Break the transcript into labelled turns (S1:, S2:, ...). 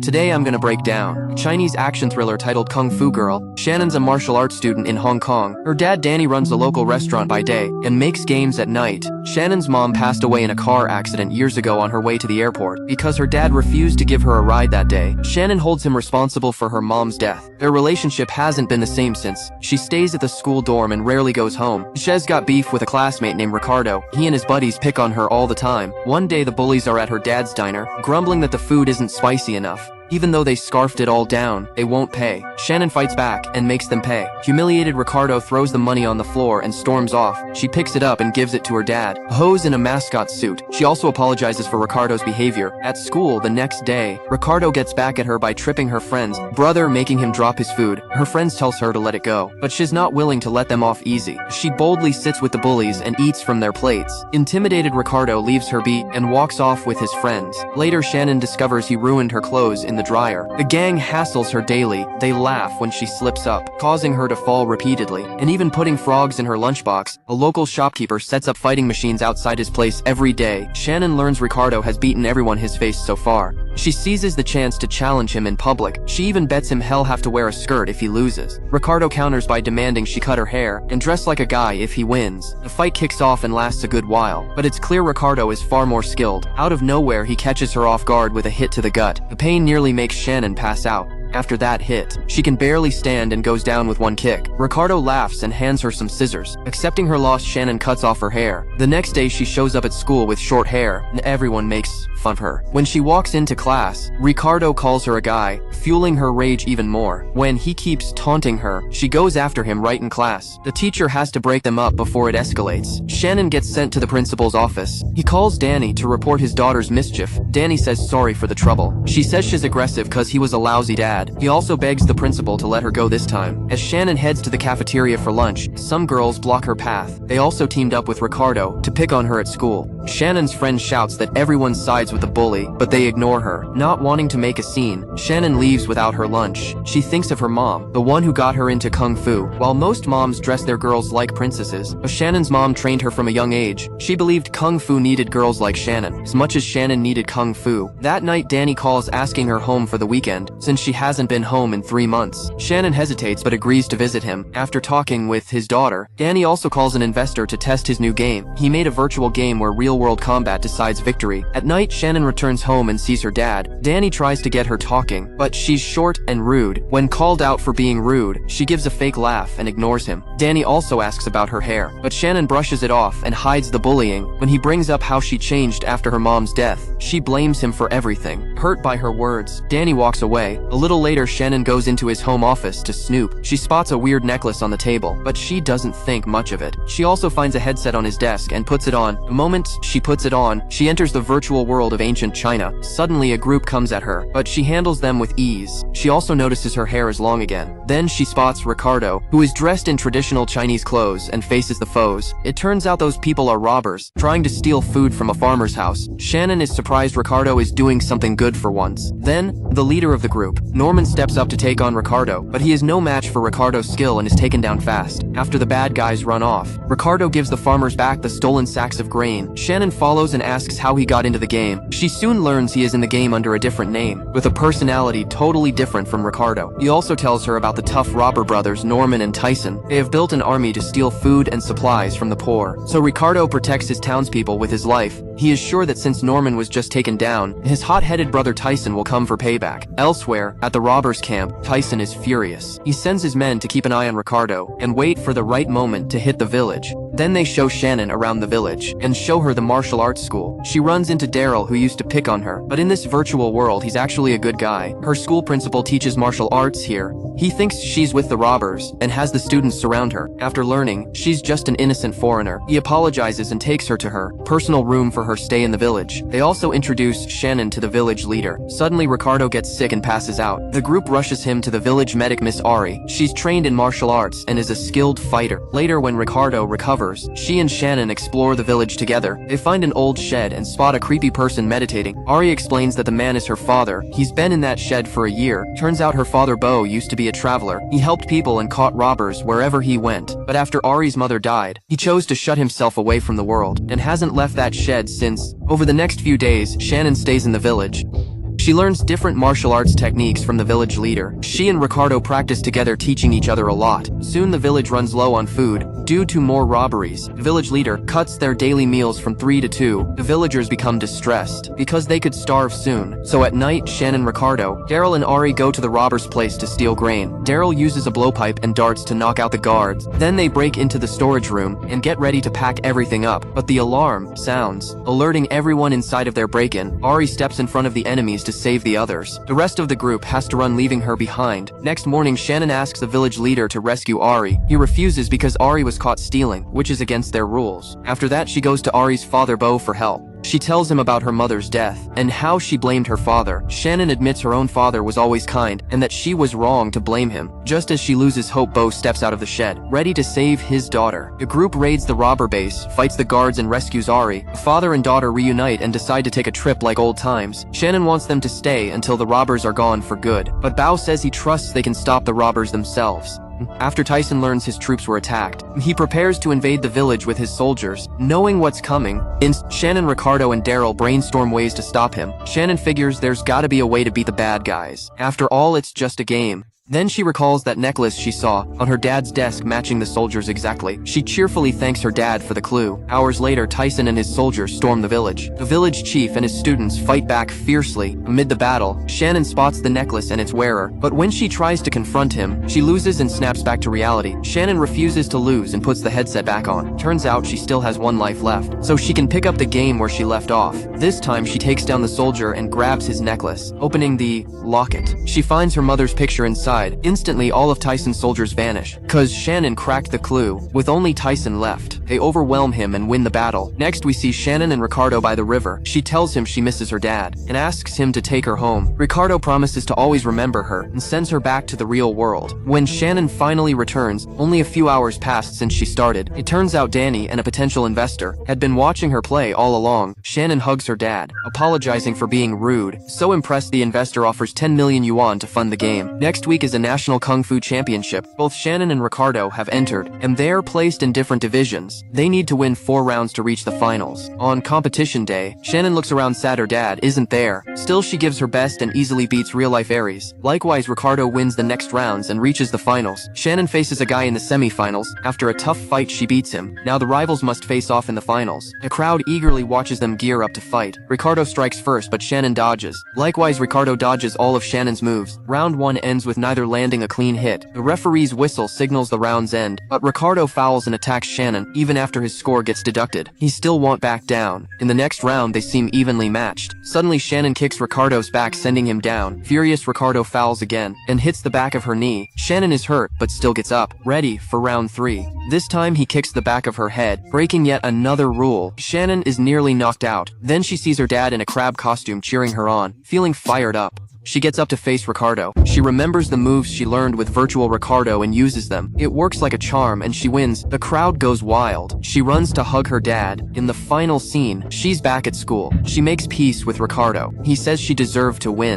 S1: Today I'm gonna break down Chinese action thriller titled Kung Fu Girl. Shannon's a martial arts student in Hong Kong. Her dad Danny runs a local restaurant by day and makes games at night. Shannon's mom passed away in a car accident years ago on her way to the airport. Because her dad refused to give her a ride that day, Shannon holds him responsible for her mom's death. Their relationship hasn't been the same since. She stays at the school dorm and rarely goes home. Shez got beef with a classmate named Ricardo. He and his buddies pick on her all the time. One day the bullies are at her dad's diner, grumbling that the food isn't spicy enough. Even though they scarfed it all down, they won't pay. Shannon fights back and makes them pay. Humiliated, Ricardo throws the money on the floor and storms off. She picks it up and gives it to her dad, a hose in a mascot suit. She also apologizes for Ricardo's behavior. At school the next day, Ricardo gets back at her by tripping her friend's brother, making him drop his food. Her friends tells her to let it go, but she's not willing to let them off easy. She boldly sits with the bullies and eats from their plates. Intimidated, Ricardo leaves her be and walks off with his friends. Later, Shannon discovers he ruined her clothes in the dryer. The gang hassles her daily. They laugh when she slips up, causing her to fall repeatedly, and even putting frogs in her lunchbox. A local shopkeeper sets up fighting machines outside his place every day. Shannon learns Ricardo has beaten everyone he's faced so far. She seizes the chance to challenge him in public. She even bets him he'll have to wear a skirt if he loses. Ricardo counters by demanding she cut her hair and dress like a guy if he wins. The fight kicks off and lasts a good while, but it's clear Ricardo is far more skilled. Out of nowhere, he catches her off guard with a hit to the gut. The pain nearly makes Shannon pass out. After that hit, she can barely stand and goes down with one kick. Ricardo laughs and hands her some scissors. Accepting her loss, Shannon cuts off her hair. The next day, she shows up at school with short hair, and everyone makes fun of her. When she walks into class, Ricardo calls her a guy, fueling her rage even more. When he keeps taunting her, she goes after him right in class. The teacher has to break them up before it escalates. Shannon gets sent to the principal's office. He calls Danny to report his daughter's mischief. Danny says sorry for the trouble. She says she's aggressive cause he was a lousy dad. He also begs the principal to let her go this time. As Shannon heads to the cafeteria for lunch, some girls block her path. They also teamed up with Ricardo to pick on her at school. Shannon's friend shouts that everyone sides with the bully, but they ignore her. Not wanting to make a scene, Shannon leaves without her lunch. She thinks of her mom, the one who got her into Kung Fu. While most moms dress their girls like princesses, but Shannon's mom trained her from a young age. She believed Kung Fu needed girls like Shannon, as much as Shannon needed Kung Fu. That night, Danny calls asking her home for the weekend, since she hasn't been home in 3 months. Shannon hesitates but agrees to visit him. After talking with his daughter, Danny also calls an investor to test his new game. He made a virtual game where real-world combat decides victory. At night, Shannon returns home and sees her dad. Danny tries to get her talking, but she's short and rude. When called out for being rude, she gives a fake laugh and ignores him. Danny also asks about her hair, but Shannon brushes it off and hides the bullying. When he brings up how she changed after her mom's death, she blames him for everything. Hurt by her words, Danny walks away. A little later, Shannon goes into his home office to snoop. She spots a weird necklace on the table, but she doesn't think much of it. She also finds a headset on his desk and puts it on. The moment she puts it on, she enters the virtual world of ancient China. Suddenly, a group comes at her, but she handles them with ease. She also notices her hair is long again. Then she spots Ricardo, who is dressed in traditional Chinese clothes and faces the foes. It turns out those people are robbers, trying to steal food from a farmer's house. Shannon is surprised Ricardo is doing something good for once. Then, the leader of the group, Norman, steps up to take on Ricardo, but he is no match for Ricardo's skill and is taken down fast. After the bad guys run off, Ricardo gives the farmers back the stolen sacks of grain. Shannon follows and asks how he got into the game. She soon learns he is in the game under a different name, with a personality totally different from Ricardo. He also tells her about the tough robber brothers Norman and Tyson. They have built an army to steal food and supplies from the poor. So Ricardo protects his townspeople with his life. He is sure that since Norman was just taken down, his hot-headed brother Tyson will come for payback. Elsewhere, at the robbers' camp, Tyson is furious. He sends his men to keep an eye on Ricardo and wait for the right moment to hit the village. Then they show Shannon around the village and show her the martial arts school. She runs into Daryl, who used to pick on her, but in this virtual world he's actually a good guy. Her school principal teaches martial arts here. He thinks she's with the robbers and has the students surround her. After learning she's just an innocent foreigner, he apologizes and takes her to her personal room for her stay in the village. They also introduce Shannon to the village leader. Suddenly, Ricardo gets sick and passes out. The group rushes him to the village medic, Miss Ari. She's trained in martial arts and is a skilled fighter. Later, when Ricardo recovers, she and Shannon explore the village together. They find an old shed and spot a creepy person meditating. Ari explains that the man is her father. He's been in that shed for a year. Turns out her father Bo used to be a traveler. He helped people and caught robbers wherever he went. But after Ari's mother died, he chose to shut himself away from the world and hasn't left that shed since. Over the next few days, Shannon stays in the village. She learns different martial arts techniques from the village leader. She and Ricardo practice together, teaching each other a lot. Soon the village runs low on food due to more robberies. The village leader cuts their daily meals from 3 to 2. The villagers become distressed because they could starve soon. So at night, Shannon, Ricardo, Daryl and Ari go to the robber's place to steal grain. Daryl uses a blowpipe and darts to knock out the guards. Then they break into the storage room and get ready to pack everything up. But the alarm sounds, alerting everyone inside of their break-in. Ari steps in front of the enemies to save the others. The rest of the group has to run, leaving her behind. Next morning, Shannon asks the village leader to rescue Ari. He refuses because Ari was caught stealing, which is against their rules. After that, she goes to Ari's father, Bo, for help. She tells him about her mother's death and how she blamed her father. Shannon admits her own father was always kind and that she was wrong to blame him. Just as she loses hope, Bo steps out of the shed, ready to save his daughter. The group raids the robber base, fights the guards, and rescues Ari. The father and daughter reunite and decide to take a trip like old times. Shannon wants them to stay until the robbers are gone for good, but Bao says he trusts they can stop the robbers themselves. After Tyson learns his troops were attacked, he prepares to invade the village with his soldiers. Knowing what's coming, Shannon, Ricardo, and Daryl brainstorm ways to stop him. Shannon figures there's gotta be a way to beat the bad guys. After all, it's just a game. Then she recalls that necklace she saw on her dad's desk matching the soldiers exactly. She cheerfully thanks her dad for the clue. Hours later, Tyson and his soldiers storm the village. The village chief and his students fight back fiercely. Amid the battle, Shannon spots the necklace and its wearer, but when she tries to confront him, she loses and snaps back to reality. Shannon refuses to lose and puts the headset back on. Turns out she still has one life left, so she can pick up the game where she left off. This time, she takes down the soldier and grabs his necklace, opening the locket. She finds her mother's picture inside. Instantly, all of Tyson's soldiers vanish, cause Shannon cracked the clue. With only Tyson left, they overwhelm him and win the battle. Next, we see Shannon and Ricardo by the river. She tells him she misses her dad and asks him to take her home. Ricardo promises to always remember her and sends her back to the real world. When Shannon finally returns, only a few hours passed since she started. It turns out Danny, and a potential investor, had been watching her play all along. Shannon hugs her dad, apologizing for being rude. So impressed, the investor offers 10 million yuan to fund the game. Next week is a national kung fu championship. Both Shannon and Ricardo have entered, and they're placed in different divisions. They need to win 4 rounds to reach the finals. On competition day, Shannon looks around sad her dad isn't there. Still, she gives her best and easily beats real-life Aries. Likewise, Ricardo wins the next rounds and reaches the finals. Shannon faces a guy in the semi-finals. After a tough fight, she beats him. Now the rivals must face off in the finals. The crowd eagerly watches them gear up to fight. Ricardo strikes first, but Shannon dodges. Likewise, Ricardo dodges all of Shannon's moves. Round 1 ends with neither landing a clean hit. The referee's whistle signals the round's end, but Ricardo fouls and attacks Shannon. Even after his score gets deducted, he still won't back down. In the next round, they seem evenly matched. Suddenly, Shannon kicks Ricardo's back, sending him down. Furious, Ricardo fouls again and hits the back of her knee. Shannon is hurt, but still gets up, ready for round 3. This time, he kicks the back of her head, breaking yet another rule. Shannon is nearly knocked out. Then she sees her dad in a crab costume cheering her on, feeling fired up. She gets up to face Ricardo. She remembers the moves she learned with virtual Ricardo and uses them. It works like a charm and she wins. The crowd goes wild. She runs to hug her dad. In the final scene, she's back at school. She makes peace with Ricardo. He says she deserved to win.